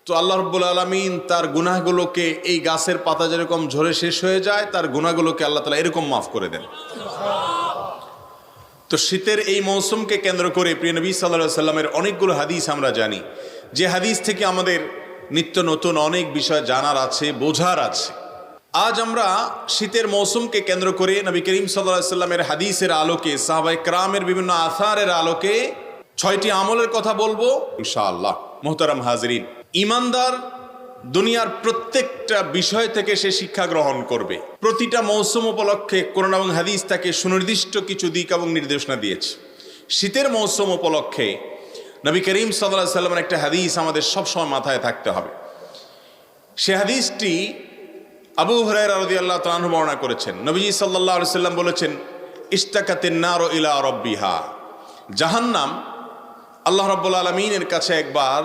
তো আল্লাহ রাব্বুল আলামিন তার গুনাহগুলোকে, এই গাছের পাতা যেরকম ঝরে শেষ হয়ে যায়, তার গুনাহগুলোকে আল্লাহ তাআলা এরকম মাফ করে দেন। তো শীতের এই মৌসুমকে কেন্দ্র করে প্রিয় নবী সাল্লাল্লাহু আলাইহি সাল্লামের অনেকগুলো হাদিস আমরা জানি, যে হাদিস থেকে আমাদের নিত্য নতুন অনেক বিষয় জানার আছে, বোঝার আছে। আজ আমরা শীতের মৌসুমকে কেন্দ্র করে নবী করিম সাল্লাল্লাহু আলাইহি সাল্লামের হাদিসের আলোকে, সাহাবায়ে কেরামের বিভিন্ন আসারের আলোকে 6টি আমলের কথা বলবো ইনশাআল্লাহ। মুহতারাম হাজিরিন, ঈমানদার দুনিয়ার প্রত্যেকটা বিষয় থেকে সে শিক্ষা গ্রহণ করবে। প্রতিটা মৌসুম উপলক্ষে কোরআন এবং হাদিস তাকে সুনির্দিষ্ট কিছু দিক এবং নির্দেশনা দিয়েছে। শীতের মৌসুম উপলক্ষে নবী করিম সাল্লাল্লাহু আলাইহি সাল্লামের একটা হাদিস আমাদের সবসময় মাথায় থাকতে হবে। সে হাদিসটি আবু হুরায়রা রাদিয়াল্লাহু তাআলা আনহু বর্ণনা করেছেন। নবীজি সাল্লাল্লাহু আলাইহি সাল্লাম বলেছেন, ইশতাকাতিন নারু ইলা রাব্বিহা। জাহান্নাম আল্লাহ রাব্বুল আলামিনের কাছে একবার